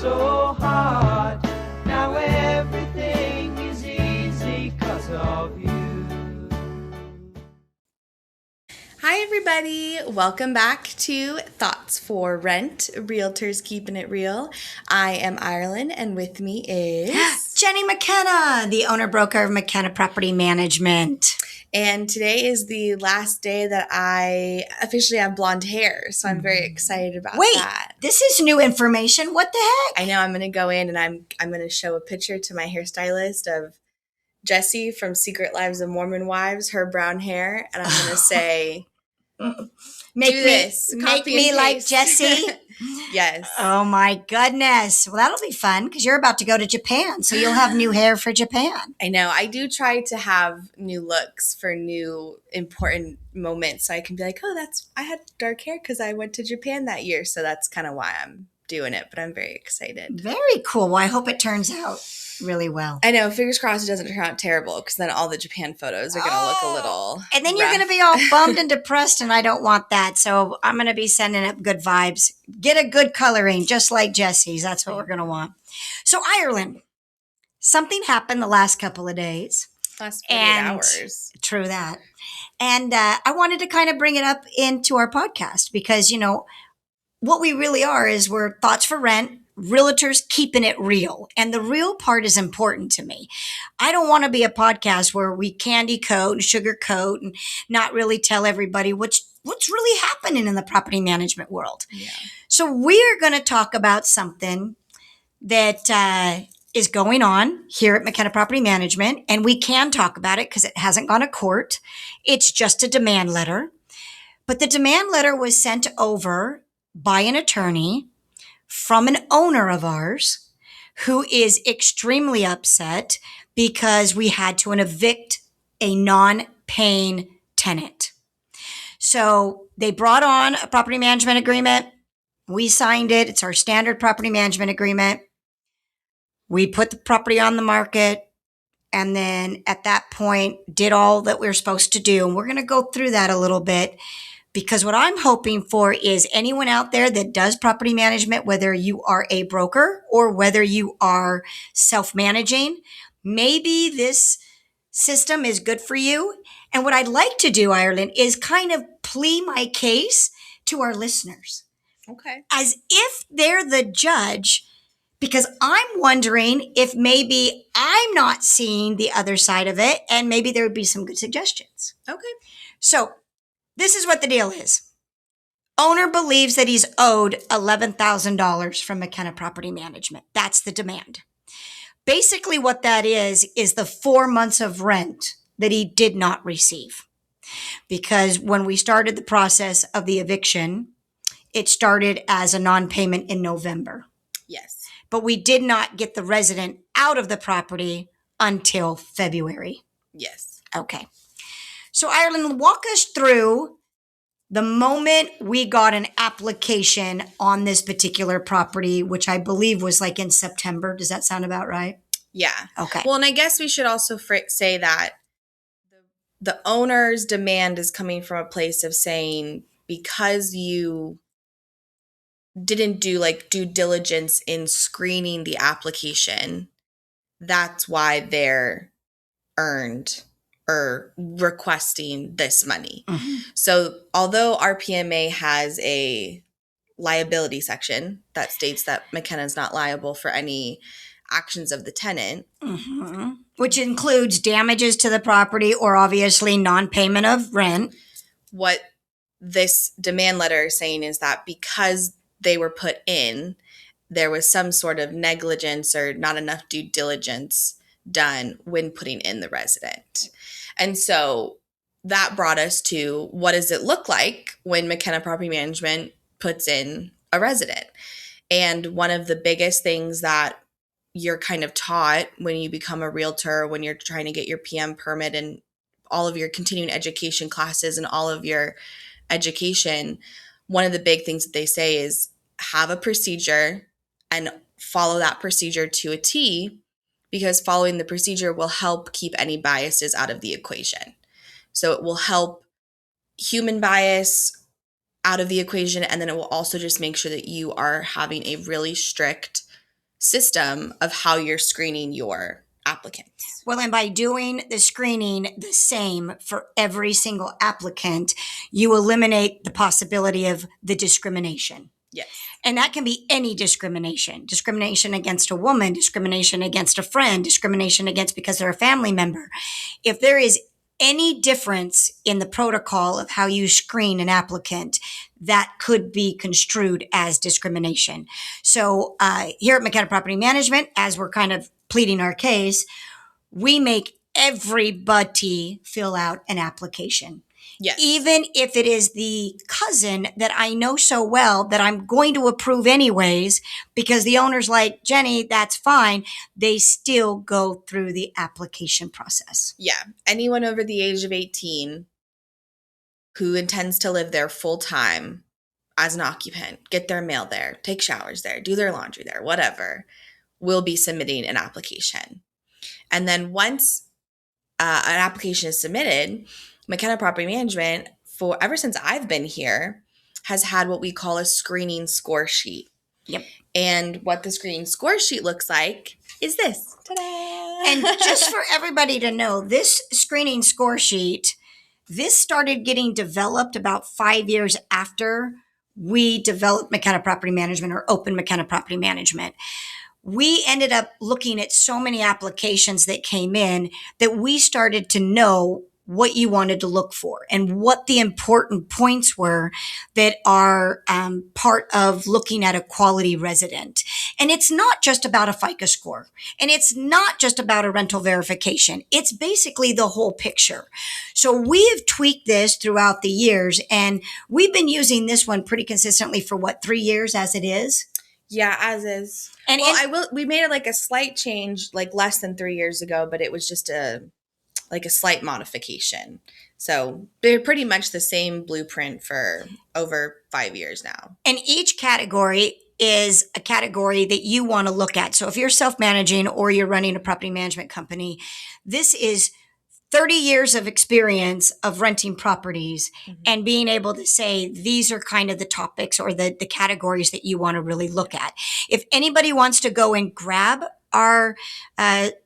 so hard. Now everything is easy 'cause of you. Hi everybody, welcome back to Thoughts for Rent, Realtors Keeping It Real. I am Ireland and with me is... Jenni McKenna, the owner-broker of McKenna Property Management. And today is the last day that I officially have blonde hair, so I'm very excited about that. This is new information. What the heck? I know, I'm going to go in and I'm going to show a picture to my hairstylist of Jessie from Secret Lives of Mormon Wives, her brown hair, and I'm going to say... Make me like Jessie. Yes. Oh my goodness. Well, that'll be fun because you're about to go to Japan, so you'll have new hair for Japan. I know. I do try to have new looks for new important moments, so I can be like, oh, I had dark hair because I went to Japan that year, so that's kind of why I'm doing it. But I'm very excited. Very cool. Well, I hope it turns out really well. I know. Fingers crossed it doesn't turn out terrible because then all the Japan photos are going to look a little And then rough. You're going to be all bummed and depressed, and I don't want that. So I'm going to be sending up good vibes. Get a good coloring, just like Jessie's. That's what we're going to want. So Ireland, something happened the last couple of days. Last 48 hours. True that. And I wanted to kind of bring it up into our podcast because, you know, what we really are is we're Thoughts for Rent, realtors keeping it real. And the real part is important to me. I don't want to be a podcast where we candy coat and sugarcoat and not really tell everybody what's really happening in the property management world. Yeah. So we're going to talk about something that is going on here at McKenna Property Management. And we can talk about it because it hasn't gone to court. It's just a demand letter. But the demand letter was sent over by an attorney from an owner of ours who is extremely upset because we had to evict a non-paying tenant. So they brought on a property management agreement. We signed it. It's our standard property management agreement. We put the property on the market and then at that point did all that we were supposed to do. And we're going to go through that a little bit. Because what I'm hoping for is anyone out there that does property management, whether you are a broker or whether you are self-managing, maybe this system is good for you. And what I'd like to do, Ireland, is kind of plea my case to our listeners. Okay. As if they're the judge, because I'm wondering if maybe I'm not seeing the other side of it and maybe there would be some good suggestions. Okay. So, this is what the deal is. Owner believes that he's owed $11,000 from McKenna Property Management. That's the demand. Basically what that is the 4 months of rent that he did not receive. Because when we started the process of the eviction, it started as a non-payment in November. Yes. But we did not get the resident out of the property until February. Yes. Okay. So Ireland, walk us through the moment we got an application on this particular property, which I believe was like in September. Does that sound about right? Yeah. Okay. Well, and I guess we should also say that the owner's demand is coming from a place of saying because you didn't do like due diligence in screening the application, that's why they're earned or requesting this money. Mm-hmm. So although RPMA has a liability section that states that McKenna is not liable for any actions of the tenant. Mm-hmm. Which includes damages to the property or obviously non-payment of rent. What this demand letter is saying is that because they were put in, there was some sort of negligence or not enough due diligence done when putting in the resident. And so that brought us to what does it look like when McKenna Property Management puts in a resident? And one of the biggest things that you're kind of taught when you become a realtor, when you're trying to get your PM permit and all of your continuing education classes and all of your education, one of the big things that they say is have a procedure and follow that procedure to a T, because following the procedure will help keep any biases out of the equation. So it will help human bias out of the equation, and then it will also just make sure that you are having a really strict system of how you're screening your applicants. Well, and by doing the screening the same for every single applicant, you eliminate the possibility of the discrimination. Yes. And that can be any discrimination: discrimination against a woman, discrimination against a friend, discrimination against because they're a family member. If there is any difference in the protocol of how you screen an applicant, that could be construed as discrimination. So here at McKenna Property Management, as we're kind of pleading our case, we make everybody fill out an application. Yes. Even if it is the cousin that I know so well that I'm going to approve anyways, because the owner's like, Jenny, that's fine. They still go through the application process. Yeah. Anyone over the age of 18 who intends to live there full time as an occupant, get their mail there, take showers there, do their laundry there, whatever, will be submitting an application. And then once an application is submitted, McKenna Property Management, for ever since I've been here, has had what we call a screening score sheet. Yep. And what the screening score sheet looks like is this. Ta-da! And just for everybody to know, this screening score sheet, this started getting developed about 5 years after we developed McKenna Property Management or opened McKenna Property Management. We ended up looking at so many applications that came in that we started to know what you wanted to look for and what the important points were that are part of looking at a quality resident. And it's not just about a FICO score, and it's not just about a rental verification. It's basically the whole picture. So we have tweaked this throughout the years, and we've been using this one pretty consistently for 3 years as it is? Yeah, as is. And we made it like a slight change like less than 3 years ago, but it was just a slight modification. So they're pretty much the same blueprint for over 5 years now. And each category is a category that you want to look at. So if you're self-managing or you're running a property management company, this is 30 years of experience of renting properties and being able to say, these are kind of the topics or the categories that you want to really look at. If anybody wants to go and grab our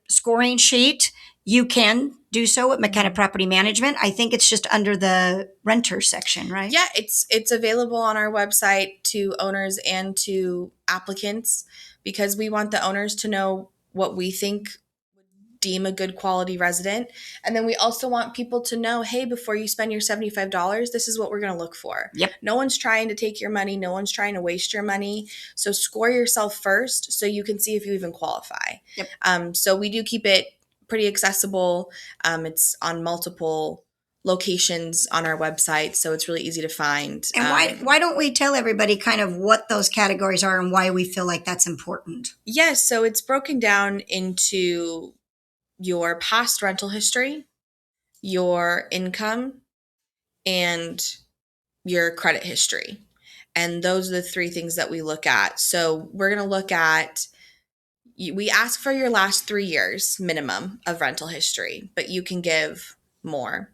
scoring sheet, you can do so at McKenna Property Management. I think it's just under the renter section, right? Yeah, it's available on our website to owners and to applicants because we want the owners to know what we think would deem a good quality resident. And then we also want people to know, hey, before you spend your $75, this is what we're going to look for. Yep. No one's trying to take your money. No one's trying to waste your money. So score yourself first so you can see if you even qualify. Yep. So we do keep it pretty accessible. It's on multiple locations on our website, so it's really easy to find. And why don't we tell everybody kind of what those categories are and why we feel like that's important? Yes, so it's broken down into your past rental history, your income, and your credit history. And those are the three things that we look at. So we're going to look at, we ask for your last 3 years minimum of rental history, but you can give more.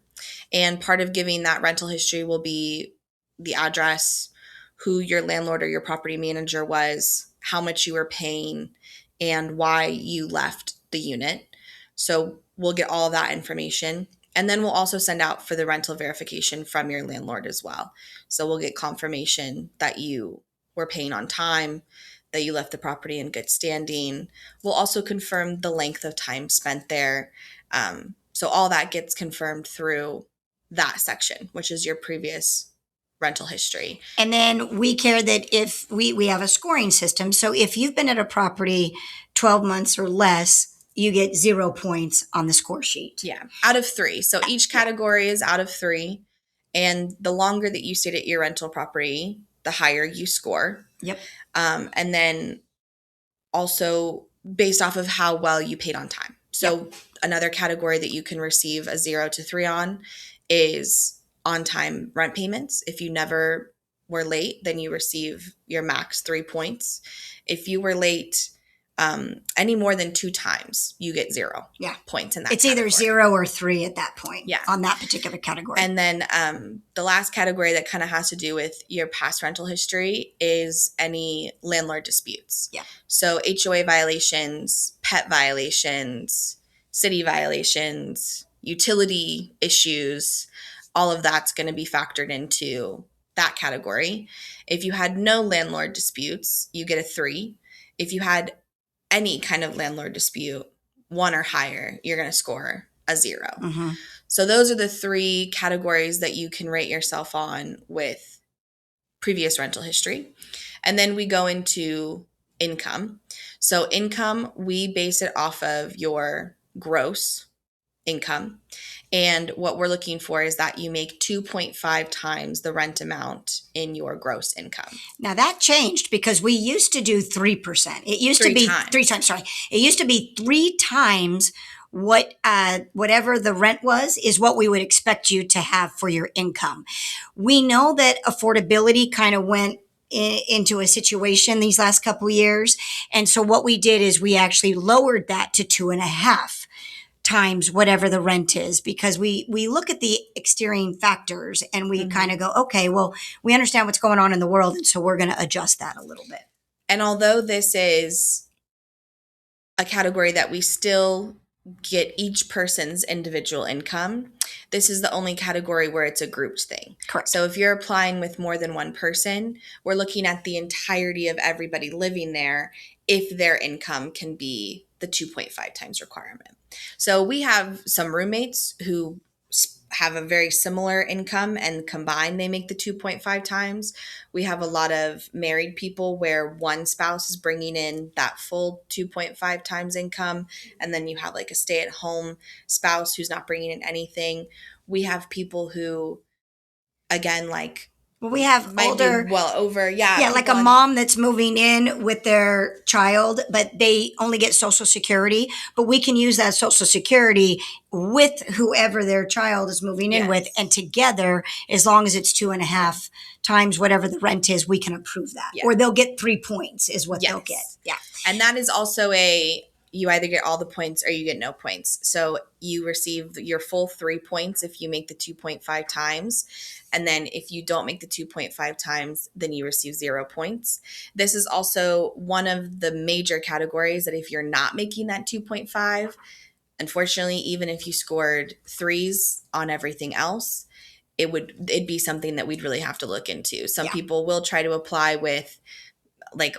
And part of giving that rental history will be the address, who your landlord or your property manager was, how much you were paying, and why you left the unit. So we'll get all of that information. And then we'll also send out for the rental verification from your landlord as well. So we'll get confirmation that you were paying on time, that you left the property in good standing. We'll also confirm the length of time spent there. So all that gets confirmed through that section, which is your previous rental history. And then we care that if we have a scoring system. So if you've been at a property 12 months or less, you get 0 points on the score sheet. Yeah, out of 3. So each category is out of 3. And the longer that you stayed at your rental property, the higher you score. Yep. And then also based off of how well you paid on time. So another category that you can receive a 0 to 3 on is on-time rent payments. If you never were late, then you receive your max 3 points. If you were late any more than 2 times, you get 0 points in that It's category. either 0 or 3 at that point on that particular category. And then the last category that kind of has to do with your past rental history is any landlord disputes. Yeah. So HOA violations, pet violations, city violations, utility issues, all of that's going to be factored into that category. If you had no landlord disputes, you get a 3. If you had any kind of landlord dispute, 1 or higher, you're going to score a 0. Mm-hmm. So those are the 3 categories that you can rate yourself on with previous rental history. And then we go into income. So income, we base it off of your gross income. And what we're looking for is that you make 2.5 times the rent amount in your gross income. Now that changed because we used to do 3%. It used to be 3 times. Sorry. It used to be 3 times what whatever the rent was is what we would expect you to have for your income. We know that affordability kind of went into a situation these last couple of years. And so what we did is we actually lowered that to 2.5 times whatever the rent is, because we look at the exterior factors and we kind of go, okay, well, we understand what's going on in the world. And so we're going to adjust that a little bit. And although this is a category that we still get each person's individual income, this is the only category where it's a grouped thing. Correct. So if you're applying with more than one person, we're looking at the entirety of everybody living there if their income can be the 2.5 times requirement. So we have some roommates who have a very similar income and combined they make the 2.5 times. We have a lot of married people where one spouse is bringing in that full 2.5 times income, and then you have like a stay-at-home spouse who's not bringing in anything. We have people who, again, like, well, we have older, like a mom that's moving in with their child, but they only get Social Security. But we can use that Social Security with whoever their child is moving in with, and together, as long as it's 2.5 times whatever the rent is, we can approve that, or they'll get 3 points, is what they'll get. Yeah, and that is also you either get all the points or you get no points. So you receive your full 3 points if you make the 2.5 times. And then if you don't make the 2.5 times, then you receive 0 points. This is also one of the major categories that if you're not making that 2.5, unfortunately, even if you scored 3s on everything else, it'd be something that we'd really have to look into. Some people will try to apply with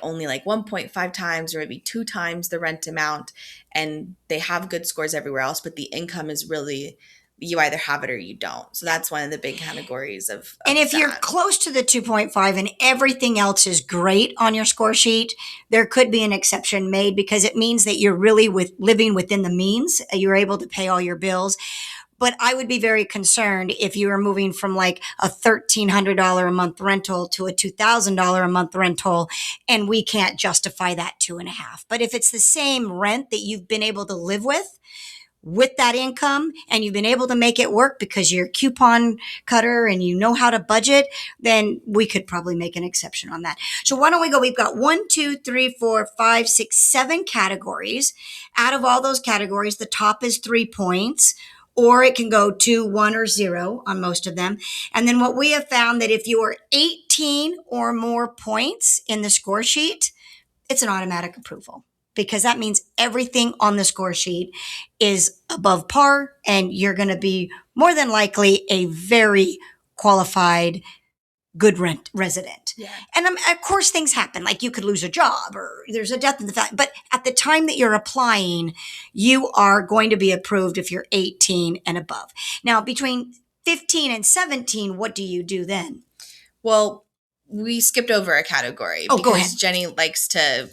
only 1.5 times or maybe 2 times the rent amount, and they have good scores everywhere else, but the income is really, you either have it or you don't. So that's one of the big categories of and if you're close to the 2.5 and everything else is great on your score sheet, there could be an exception made, because it means that you're really living within the means. You're able to pay all your bills. But I would be very concerned if you were moving from like a $1,300 a month rental to a $2,000 a month rental, and we can't justify that 2.5. But if it's the same rent that you've been able to live with that income, and you've been able to make it work because you're a coupon cutter and you know how to budget, then we could probably make an exception on that. So why don't we go? We've got 1, 2, 3, 4, 5, 6, 7 categories. Out of all those categories, the top is 3 points, or it can go 2, 1, or 0 on most of them. And then what we have found that if you are 18 or more points in the score sheet, it's an automatic approval, because that means everything on the score sheet is above par, and you're going to be more than likely a very qualified, good rent resident. Yeah. And of course things happen, like you could lose a job or there's a death in the family. But at the time that you're applying, you are going to be approved if you're 18 and above. Now, between 15 and 17, what do you do then? Well, we skipped over a category go ahead. Jenny likes to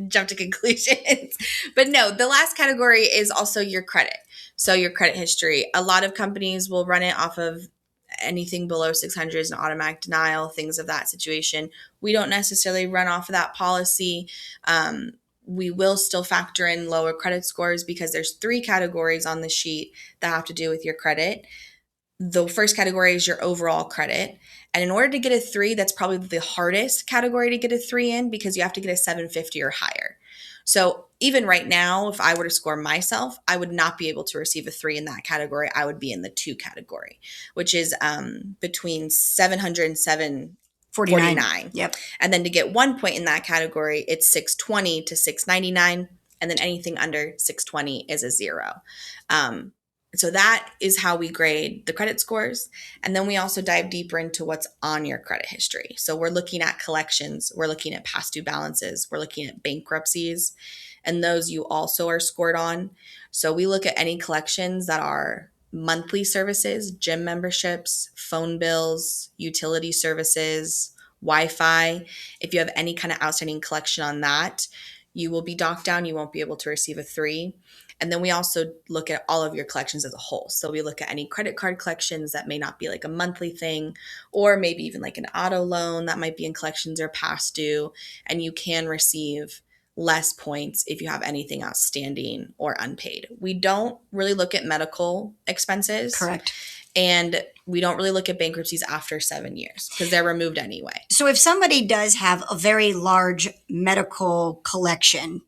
jump to conclusions. But no, the last category is also your credit. So your credit history. A lot of companies will run it off of anything below 600 is an automatic denial, things of that situation. We don't necessarily run off of that policy. We will still factor in lower credit scores because there's 3 categories on the sheet that have to do with your credit. The first category is your overall credit. And in order to get a 3, that's probably the hardest category to get a 3 in, because you have to get a 750 or higher. So even right now, if I were to score myself, I would not be able to receive a 3 in that category. I would be in the 2 category, which is between 700 and 749. Yep. And then to get 1 point in that category, it's 620 to 699. And then anything under 620 is a 0. So that is how we grade the credit scores. And then we also dive deeper into what's on your credit history. So we're looking at collections, we're looking at past due balances, we're looking at bankruptcies, and those you also are scored on. So we look at any collections that are monthly services, gym memberships, phone bills, utility services, Wi-Fi. If you have any kind of outstanding collection on that, you will be docked down. You won't be able to receive a 3. And then we also look at all of your collections as a whole. So we look at any credit card collections that may not be like a monthly thing, or maybe even like an auto loan that might be in collections or past due. And you can receive less points if you have anything outstanding or unpaid. We don't really look at medical expenses. Correct. And we don't really look at bankruptcies after 7 years because they're removed anyway. So if somebody does have a very large medical collection,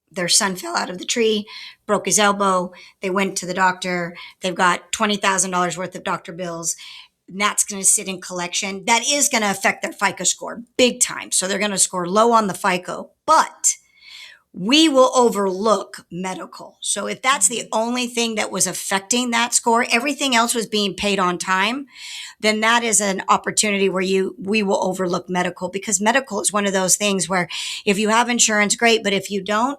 their son fell out of the tree, broke his elbow, they went to the doctor, they've got $20,000 worth of doctor bills, and that's going to sit in collection, that is going to affect their FICO score big time. So they're going to score low on the FICO, but we will overlook medical. So if that's the only thing that was affecting that score, everything else was being paid on time, then that is an opportunity where we will overlook medical, because medical is one of those things where if you have insurance, great, but if you don't,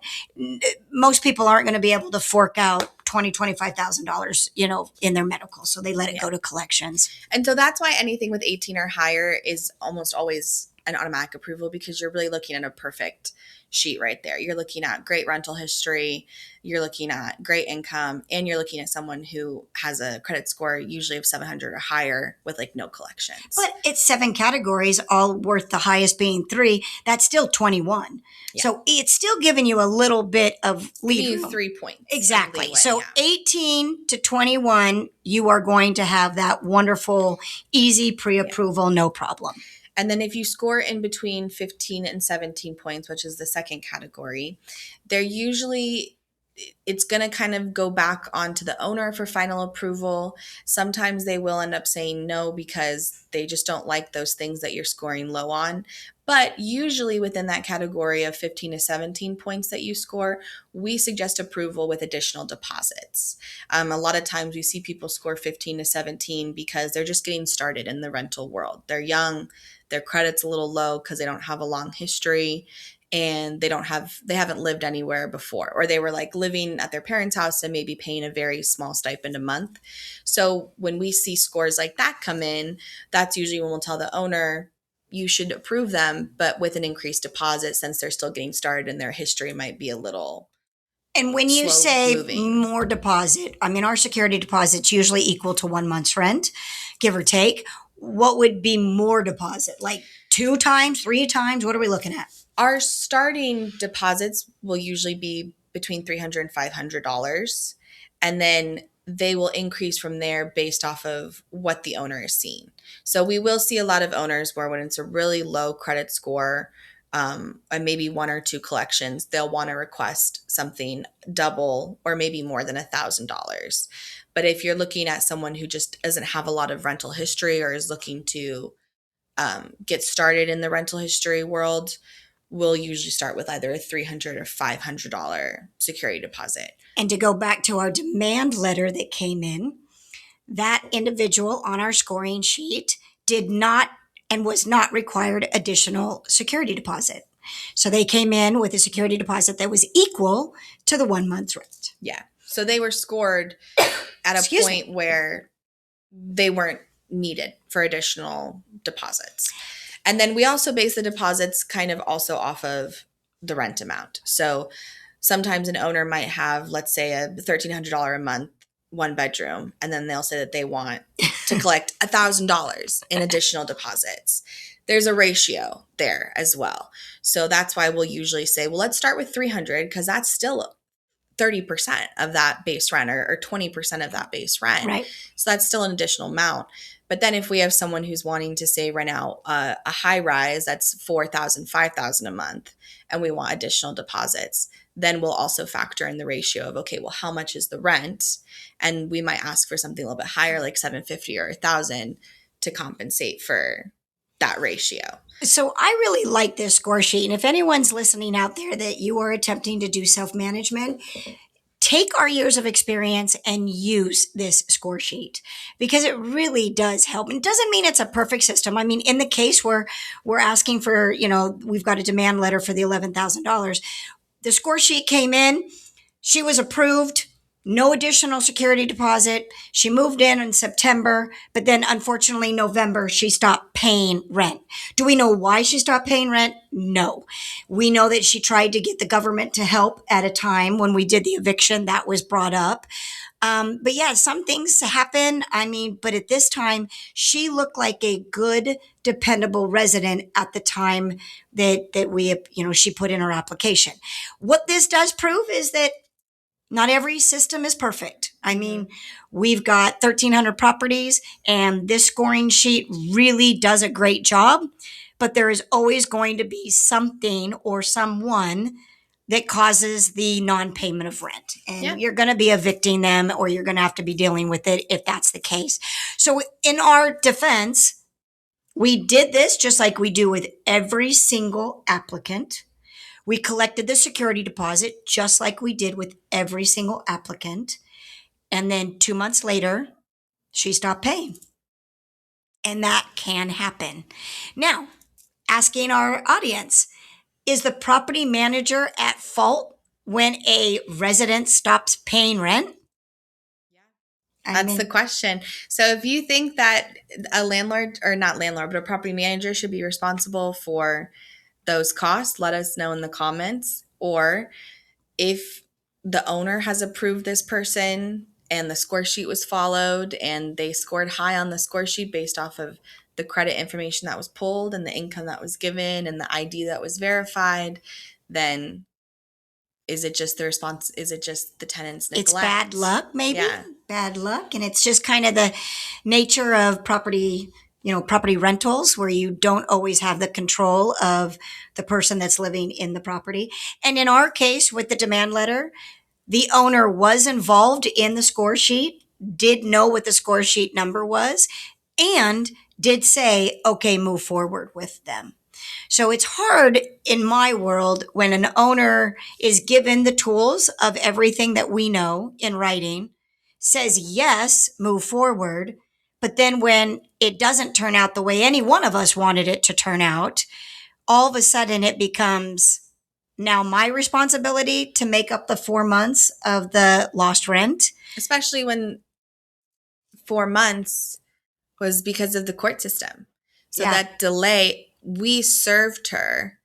most people aren't going to be able to fork out $25,000, in their medical. So they let it go to collections. And so that's why anything with 18 or higher is almost always an automatic approval, because you're really looking at a perfect sheet right there. You're looking at great rental history, you're looking at great income, and you're looking at someone who has a credit score usually of 700 or higher with like no collections. But it's 7 categories, all worth the highest being 3. That's still 21. Yeah. So it's still giving you a little bit of leeway. 3 points. Exactly. Leeway, so yeah. 18 to 21, you are going to have that wonderful, easy pre-approval, no problem. And then if you score in between 15 and 17 points, which is the second category, it's going to kind of go back onto the owner for final approval. Sometimes they will end up saying no because they just don't like those things that you're scoring low on. But usually within that category of 15 to 17 points that you score, we suggest approval with additional deposits. A lot of times we see people score 15 to 17 because they're just getting started in the rental world. They're young, their credit's a little low because they don't have a long history, and they haven't lived anywhere before, or they were like living at their parents' house and maybe paying a very small stipend a month. So when we see scores like that come in, that's usually when we'll tell the owner, you should approve them, but with an increased deposit, since they're still getting started and their history might be a little And when you say moving. More deposit, our security deposit's usually equal to 1 month's rent, give or take. What would be more deposit? Like 2 times, 3 times? What are we looking at? Our starting deposits will usually be between $300 and $500, and then they will increase from there based off of what the owner is seeing. So we will see a lot of owners where when it's a really low credit score, and maybe 1 or 2 collections, they'll want to request something double or maybe more than $1,000. But if you're looking at someone who just doesn't have a lot of rental history or is looking to get started in the rental history world, we'll usually start with either a $300 or $500 security deposit. And to go back to our demand letter that came in, that individual on our scoring sheet did not and was not required additional security deposit. So they came in with a security deposit that was equal to the 1 month's rent. Yeah. So they were scored at a point where they weren't needed for additional deposits. And then we also base the deposits kind of also off of the rent amount. So sometimes an owner might have, let's say, a $1,300 a month 1 bedroom, and then they'll say that they want to collect $1,000 in additional deposits. There's a ratio there as well. So that's why we'll usually say, well, let's start with $300 because that's still 30% of that base rent or 20% of that base rent. Right. So that's still an additional amount. But then if we have someone who's wanting to say rent out a high rise that's $4,000, $5,000 a month, and we want additional deposits, then we'll also factor in the ratio of, okay, well, how much is the rent? And we might ask for something a little bit higher, like $750 or $1,000 to compensate for that ratio. So I really like this score sheet. And if anyone's listening out there that you are attempting to do self-management, take our years of experience and use this score sheet because it really does help. And it doesn't mean it's a perfect system. I mean, in the case where we're asking for, we've got a demand letter for the $11,000, the score sheet came in, she was approved, no additional security deposit. She moved in September, but then unfortunately November, she stopped paying rent. Do we know why she stopped paying rent? No. We know that she tried to get the government to help at a time when we did the eviction. That was brought up. But yeah, some things happen. I mean, but at this time, she looked like a good, dependable resident at the time that we, she put in her application. What this does prove is that not every system is perfect. I mean, we've got 1,300 properties and this scoring sheet really does a great job, but there is always going to be something or someone that causes the non-payment of rent. And you're going to be evicting them or you're going to have to be dealing with it if that's the case. So in our defense, we did this just like we do with every single applicant. We collected the security deposit just like we did with every single applicant. And then 2 months later, she stopped paying. And that can happen. Now, asking our audience, is the property manager at fault when a resident stops paying rent? That's the question. So if you think that a landlord, or not landlord, but a property manager should be responsible for those costs, let us know in the comments. Or if the owner has approved this person and the score sheet was followed and they scored high on the score sheet based off of the credit information that was pulled and the income that was given and the ID that was verified, then is it just the tenant's neglect? It's bad luck, maybe. Yeah. Bad luck. And it's just kind of the nature of property rentals where you don't always have the control of the person that's living in the property. And in our case with the demand letter, the owner was involved in the score sheet, did know what the score sheet number was, and did say, okay, move forward with them. So it's hard in my world when an owner is given the tools of everything that we know in writing, says, yes, move forward. But then when it doesn't turn out the way any one of us wanted it to turn out, all of a sudden it becomes now my responsibility to make up the 4 months of the lost rent. Especially when 4 months was because of the court system. So that delay, we served her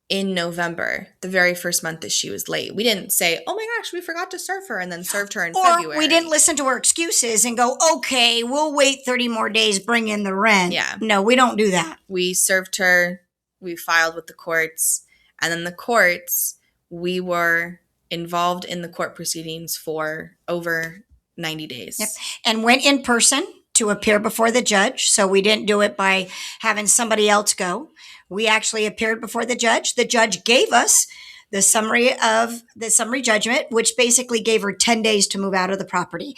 in November, the very first month that she was late. We didn't say, oh my gosh, we forgot to serve her, and then served her in February. Or we didn't listen to her excuses and go, okay, we'll wait 30 more days, bring in the rent. Yeah. No, we don't do that. We served her, we filed with the courts, and then the courts, we were involved in the court proceedings for over 90 days. Yep. And went in person to appear before the judge. So we didn't do it by having somebody else go. We actually appeared before the judge. The judge gave us the summary judgment, which basically gave her 10 days to move out of the property.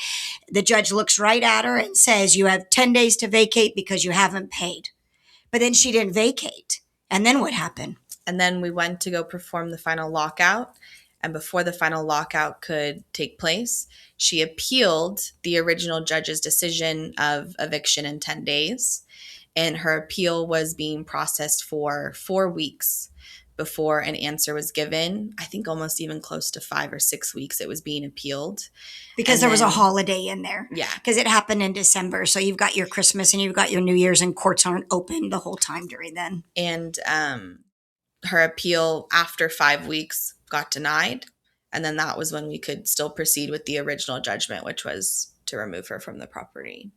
The judge looks right at her and says, you have 10 days to vacate because you haven't paid. But then she didn't vacate. And then what happened? And then we went to go perform the final lockout. And before the final lockout could take place, she appealed the original judge's decision of eviction in 10 days. And her appeal was being processed for 4 weeks before an answer was given. I think almost even close to 5 or 6 weeks it was being appealed. Because there was a holiday in there. Yeah. Because it happened in December. So you've got your Christmas and you've got your New Year's, and courts aren't open the whole time during then. And her appeal after 5 weeks got denied. And then that was when we could still proceed with the original judgment, which was to remove her from the property.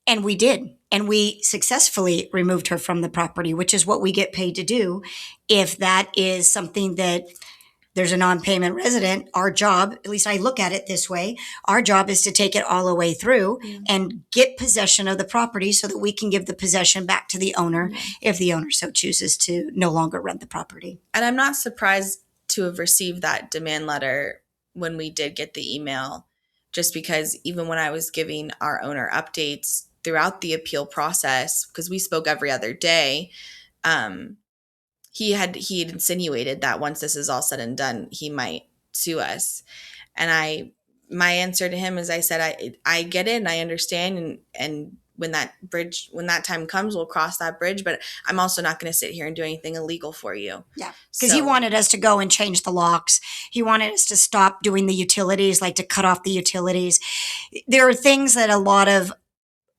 And we did. And we successfully removed her from the property, which is what we get paid to do if that is something that there's a non-payment resident, our job, at least I look at it this way, our job is to take it all the way through and get possession of the property so that we can give the possession back to the owner if the owner so chooses to no longer rent the property. And I'm not surprised to have received that demand letter when we did get the email, just because even when I was giving our owner updates throughout the appeal process, because we spoke every other day, he had insinuated that once this is all said and done, he might sue us. And my answer to him is, I said, I get it and I understand, and when that time comes, we'll cross that bridge, but I'm also not going to sit here and do anything illegal for you. Yeah. Because he wanted us to go and change the locks. He wanted us to stop doing the utilities, like to cut off the utilities. There are things that a lot of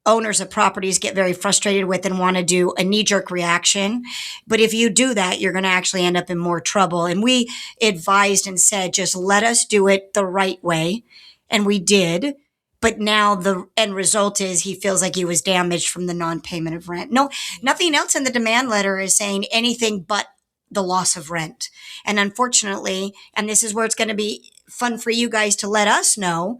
owners of properties get very frustrated with and want to do a knee-jerk reaction. But if you do that, you're going to actually end up in more trouble. And we advised and said, just let us do it the right way. And we did. But now the end result is he feels like he was damaged from the non-payment of rent. No, nothing else in the demand letter is saying anything but the loss of rent. And unfortunately, and this is where it's going to be fun for you guys to let us know,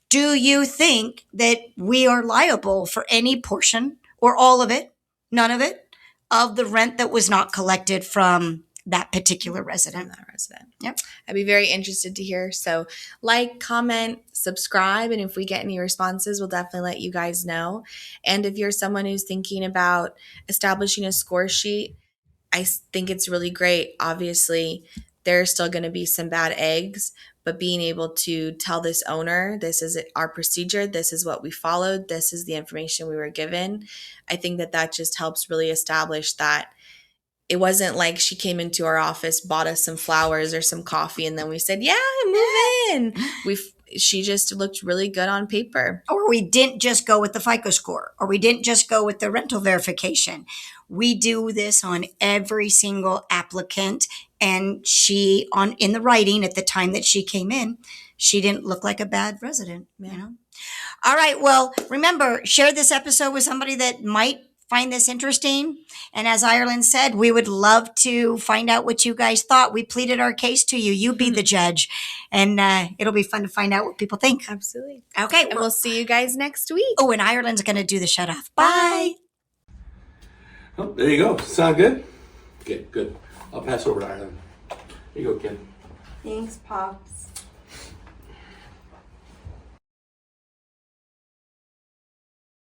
do you think that we are liable for any portion or all of it, none of it, of the rent that was not collected from that particular resident? Yep. I'd be very interested to hear. So like, comment, subscribe, and if we get any responses, we'll definitely let you guys know. And if you're someone who's thinking about establishing a score sheet, I think it's really great. Obviously, there's still going to be some bad eggs, but being able to tell this owner, this is our procedure, this is what we followed, this is the information we were given, I think that just helps really establish that it wasn't like she came into our office, bought us some flowers or some coffee, and then we said, yeah, move in. She just looked really good on paper. Or we didn't just go with the FICO score, or we didn't just go with the rental verification. We do this on every single applicant. And she, in the writing at the time that she came in, she didn't look like a bad resident, you know? All right. Well, remember, share this episode with somebody that might find this interesting. And as Ireland said, we would love to find out what you guys thought. We pleaded our case to you. You be the judge. And it'll be fun to find out what people think. Absolutely. Okay. And we'll see you guys next week. Oh, and Ireland's going to do the shut off. Bye. Oh, there you go. Sound good? Okay, good. I'll pass over to Ireland. Here you go, kid. Thanks, Pops.